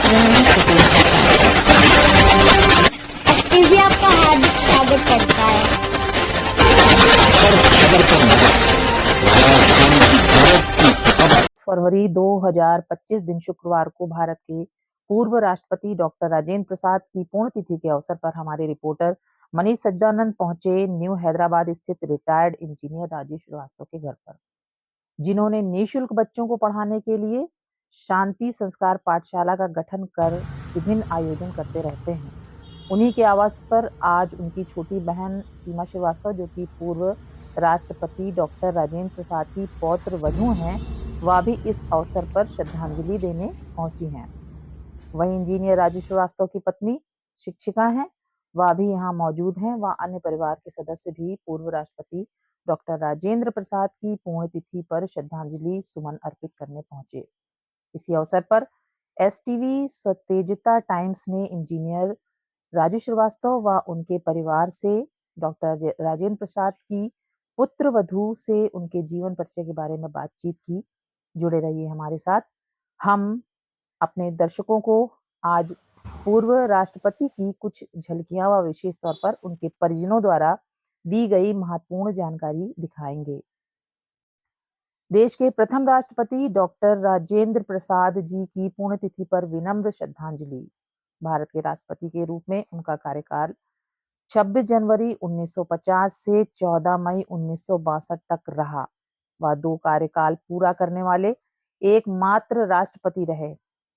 में सुपेश भी आपका हार्दिक स्वागत करता है। फरवरी 2025 दिन शुक्रवार को भारत के पूर्व राष्ट्रपति डॉक्टर राजेंद्र प्रसाद की पुण्यतिथि के अवसर पर हमारे रिपोर्टर मनीष सज्जानंद पहुंचे न्यू हैदराबाद स्थित रिटायर्ड इंजीनियर राजेश श्रीवास्तव के घर पर, जिन्होंने निःशुल्क बच्चों को पढ़ाने के लिए शांति संस्कार पाठशाला का गठन कर विभिन्न आयोजन करते रहते हैं। उन्हीं के आवास पर आज उनकी छोटी बहन सीमा श्रीवास्तव, जो कि पूर्व राष्ट्रपति डॉक्टर राजेंद्र प्रसाद की पौत्र वधू हैं, वह भी इस अवसर पर श्रद्धांजलि देने पहुंची हैं। वहीं इंजीनियर राजेश श्रीवास्तव की पत्नी शिक्षिका हैं, वह भी यहाँ मौजूद हैं। वह अन्य परिवार के सदस्य भी पूर्व राष्ट्रपति डॉक्टर राजेंद्र प्रसाद की पुण्यतिथि पर श्रद्धांजलि सुमन अर्पित करने पहुंचे। इसी अवसर पर एसटीवी स्वतेजता टाइम्स ने इंजीनियर राजेश श्रीवास्तव व उनके परिवार से डॉक्टर राजेंद्र प्रसाद की पुत्र वधू से उनके जीवन परिचय के बारे में बातचीत की। जुड़े रहिए हमारे साथ। हम अपने दर्शकों को आज पूर्व राष्ट्रपति की कुछ झलकियां व विशेष तौर पर उनके परिजनों द्वारा दी गई महत्वपूर्ण जानकारी दिखाएंगे। देश के प्रथम राष्ट्रपति डॉक्टर राजेंद्र प्रसाद जी की पुण्यतिथि पर विनम्र श्रद्धांजलि। भारत के राष्ट्रपति के रूप में उनका कार्यकाल 26 जनवरी 1950 से 14 मई 1962 तक रहा। वह 2 कार्यकाल पूरा करने वाले एकमात्र राष्ट्रपति रहे।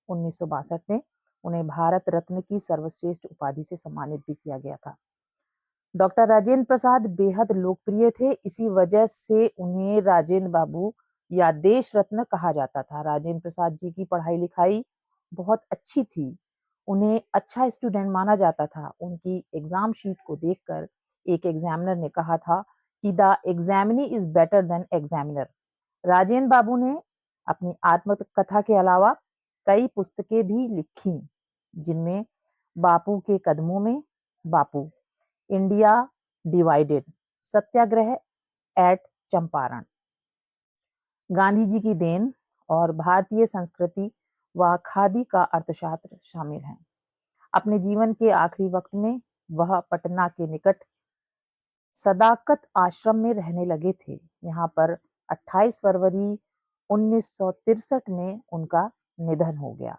1962 में उन्हें भारत रत्न की सर्वश्रेष्ठ उपाधि से सम्मानित भी किया गया था। डॉक्टर राजेंद्र प्रसाद बेहद लोकप्रिय थे, इसी वजह से उन्हें राजेंद्र बाबू या देश रत्न कहा जाता था। राजेंद्र प्रसाद जी की पढ़ाई लिखाई बहुत अच्छी थी, उन्हें अच्छा स्टूडेंट माना जाता था। उनकी एग्जाम शीट को देखकर एक एग्जामिनर ने कहा था कि the examinee is better than examiner. Rajendra Babu ने अपनी आत्मकथा के अलावा कई पुस्तकें भी लिखी, जिनमें बापू के कदमों में बापू, इंडिया डिवाइडेड, सत्याग्रह एट चंपारण, गांधी जी की देन और भारतीय संस्कृति व खादी का अर्थशास्त्र शामिल हैं। अपने जीवन के आखिरी वक्त में वह पटना के निकट सदाकत आश्रम में रहने लगे थे। यहाँ पर 28 फरवरी 1963 में उनका निधन हो गया।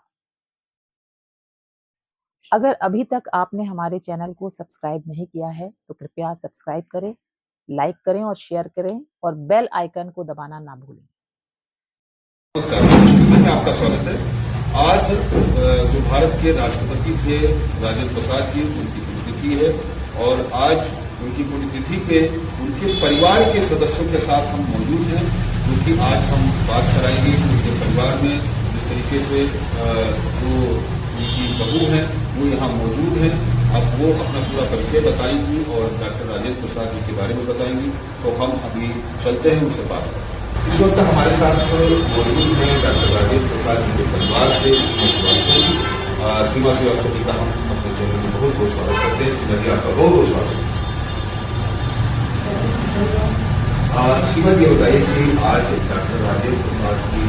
अगर अभी तक आपने हमारे चैनल को सब्सक्राइब नहीं किया है तो कृपया सब्सक्राइब करें, लाइक करें और शेयर करें और बेल आइकन को दबाना ना भूलें। नमस्कार, में आपका स्वागत है। आज जो भारत के राष्ट्रपति थे राजेंद्र प्रसाद जी, उनकी पुण्यतिथि है और आज उनकी पुण्यतिथि पे उनके परिवार के सदस्यों के साथ हम मौजूद हैं, क्योंकि आज हम बात कराएंगे कि उनके परिवार में जिस तरीके से जो उनकी बहू हैं वो यहाँ मौजूद हैं। अब वो अपना पूरा परिचय बताएंगी और डॉक्टर राजेंद्र प्रसाद जी के बारे में बताएंगी। तो हम अभी चलते हैं उनसे बात करें। इस वक्त हमारे साथ मौजूद हैं डॉक्टर राजेंद्र प्रसाद जी के परिवार से सीमा श्रीवास्तव जी। सीमा श्रीवास्तव जी का हम अपने चैनल में बहुत बहुत स्वागत करते हैं। सीमा जी, आपका बहुत बहुत स्वागत है। सीमा जी, बताइए कि आज डॉक्टर राजेंद्र प्रसाद की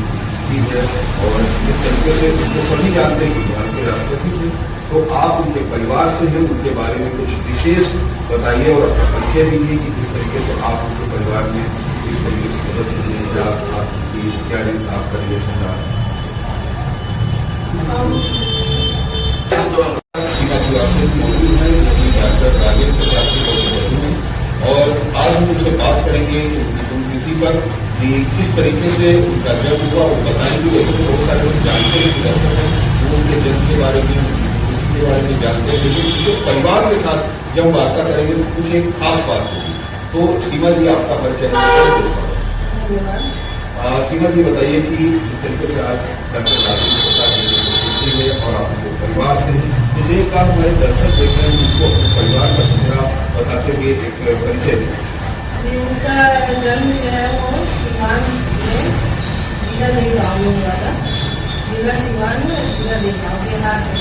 तिथि है और जिस तरीके से उनको सभी जानते हैं कि भारत के राष्ट्रपति थे, तो आप उनके परिवार से हैं, उनके बारे में कुछ विशेष बताइए और अपना परिचय दीजिए कि किस तरीके से आप उनके परिवार में किस तरीके से सदस्य हैं या आपकी क्या आपका रिलेशन रहा। सीमा श्रीवास्तव मौजूद है, डॉक्टर राजेंद्र प्रसाद की मौजूद हैं और आज हम उनसे बात करेंगे उनकी पुण्यतिथि पर कि किस तरीके से उनका जन्म हुआ वो बताएंगे। वैसे तो बहुत सारे लोग जानते हैं कि दर्शक हैं वो उनके जन्म के बारे में, उनके बारे में जानते हैं, लेकिन उनके परिवार के साथ जब वार्ता करेंगे तो कुछ एक खास बात होगी। तो सीमा जी, आपका परिचय सीमा जी बताइए कि जिस तरीके से आज डॉक्टर राजेंद्र प्रसाद जी है और आप उनके परिवार से तो एक बात हमारे दर्शक देख रहे हैं, उनको अपने परिवार का चेहरा बताते हुए एक परिचय दें। उनका जन्म जो है वो सीवान में जिला देव गाँव में हुआ था। जिला सीवान में जिला देव गाँव बिहार में।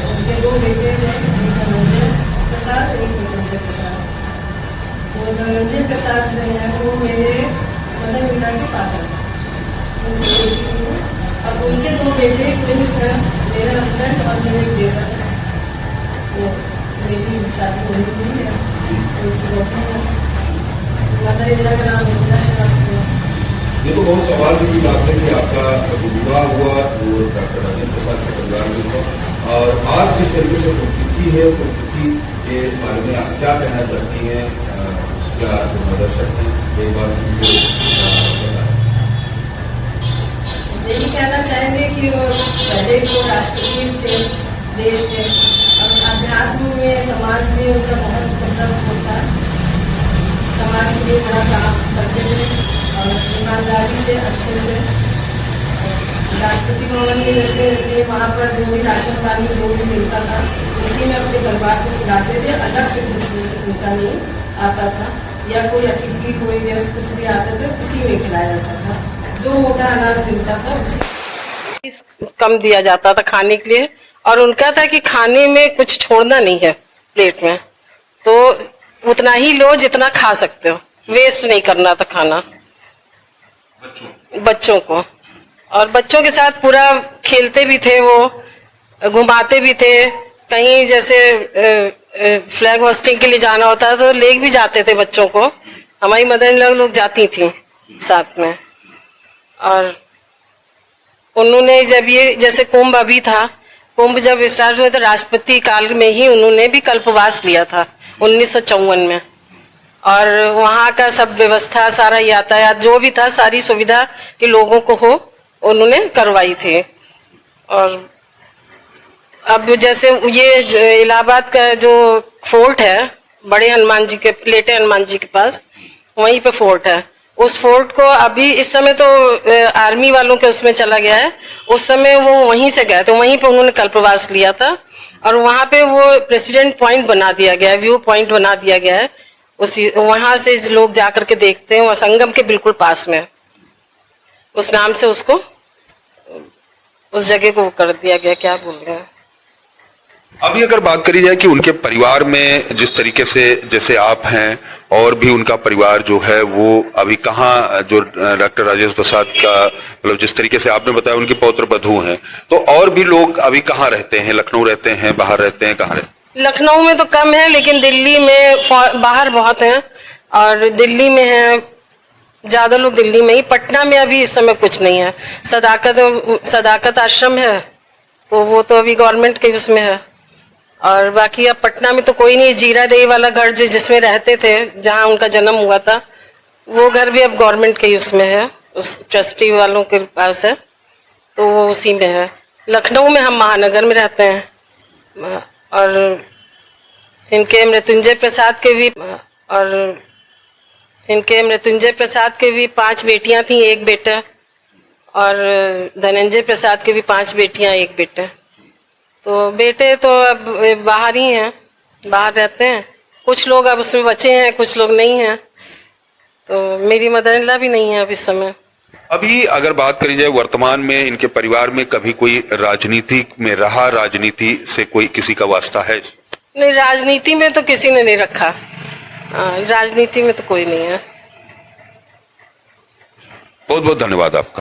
उनके 2 बेटे हैं, एक धनंजय प्रसाद, एक निरंजय प्रसाद। वो धनंजय प्रसाद जो है वो मेरे मदर पिता के फादर। अब उनके 2 बेटे ट्विंस हैं, मेरे हस्बैंड और मेरे एक बेटा है, वो मेरी शादी नहीं हुई है, मदर इंडिया का नाम इंदिरा श्रीवास्तव है। ये तो बहुत सवाल की बात है कि आपका जो विवाह हुआ वो डॉक्टर राजेंद्र प्रसाद के परिवार में हुआ, और आज जिस तरीके से पुण्यतिथि है, पुण्यतिथि के बारे में आप क्या कहना चाहती हैं? क्या जो दर्शक हैं एक बार यही कहना चाहेंगे कि वो पहले वो राष्ट्रपति थे देश के, और अध्यात्म में समाज में उनका बहुत मतलब होता है, समाज के लिए बड़ा काम करते थे और ईमानदारी से अच्छे से राष्ट्रपति भवन में जैसे थे, वहाँ पर जो भी राशन पानी जो भी मिलता था उसी में अपने परिवार को खिलाते थे, अलग से कुछ उनका नहीं आता था, या कोई अतिथि कोई गेस्ट कुछ भी आते थे उसी में खिलाया जाता था, जो मोटा अनाज मिलता था उसी कम दिया जाता था खाने के लिए। और उनका था कि खाने में कुछ छोड़ना नहीं है प्लेट में, तो उतना ही लो जितना खा सकते हो, वेस्ट नहीं करना था खाना बच्चों को। और बच्चों के साथ पूरा खेलते भी थे, वो घुमाते भी थे, कहीं जैसे फ्लैग होस्टिंग के लिए जाना होता तो ले भी जाते थे बच्चों को, हमारी मदर लोग जाती थी साथ में। और उन्होंने जब ये जैसे कुंभ अभी था, कुंभ जब स्टार्ट हुआ तो राष्ट्रपति काल में ही उन्होंने भी कल्पवास लिया था 1954 में, और वहाँ का सब व्यवस्था सारा यातायात जो भी था सारी सुविधा कि लोगों को हो उन्होंने करवाई थी। और अब जैसे ये इलाहाबाद का जो फोर्ट है बड़े हनुमान जी के, लेटे हनुमान जी के पास, वहीं पे फोर्ट है। उस फोर्ट को अभी इस समय तो आर्मी वालों के उसमें चला गया है, उस समय वो वहीं से गए तो वहीं पे उन्होंने कल्पवास लिया था, और वहां पे वो प्रेसिडेंट पॉइंट बना दिया गया है, व्यू पॉइंट बना दिया गया है, उसी वहां से लोग जाकर के देखते हैं, वह संगम के बिल्कुल पास में उस नाम से उसको उस जगह को कर दिया गया। क्या बोल रहे हैं? अभी अगर बात करी जाए कि उनके परिवार में जिस तरीके से जैसे आप हैं और भी उनका परिवार जो है वो अभी कहाँ, जो डॉक्टर राजेंद्र प्रसाद का मतलब जिस तरीके से आपने बताया उनके पौत्र बधू हैं, तो और भी लोग अभी कहाँ रहते हैं? लखनऊ रहते हैं, बाहर रहते हैं, कहाँ रहते हैं? लखनऊ में तो कम है, लेकिन दिल्ली में बाहर बहुत हैं, और दिल्ली में है ज्यादा लोग, दिल्ली में ही। पटना में अभी इस समय कुछ नहीं है। सदाकत आश्रम है तो वो तो अभी गवर्नमेंट के उसमें है, और बाकी अब पटना में तो कोई नहीं। जीरा देवी वाला घर जो जिसमें रहते थे, जहाँ उनका जन्म हुआ था, वो घर भी अब गवर्नमेंट के उसमें है, उस ट्रस्टी वालों के पास है, तो वो उसी में है। लखनऊ में हम महानगर में रहते हैं, और इनके मृत्युंजय प्रसाद के भी 5 बेटियां थी, 1 बेटा, और धनंजय प्रसाद के भी 5 बेटियां 1 बेटा। तो बेटे तो अब बाहर ही हैं, बाहर रहते हैं, कुछ लोग अब उसमें बचे हैं, कुछ लोग नहीं हैं। तो मेरी मदर इन लॉ भी नहीं है अब इस समय। अभी अगर बात करी जाए वर्तमान में इनके परिवार में कभी कोई राजनीति में रहा, राजनीति से कोई किसी का वास्ता है? नहीं, राजनीति में तो किसी ने नहीं रखा, राजनीति में तो कोई नहीं है। बहुत बहुत धन्यवाद आपका।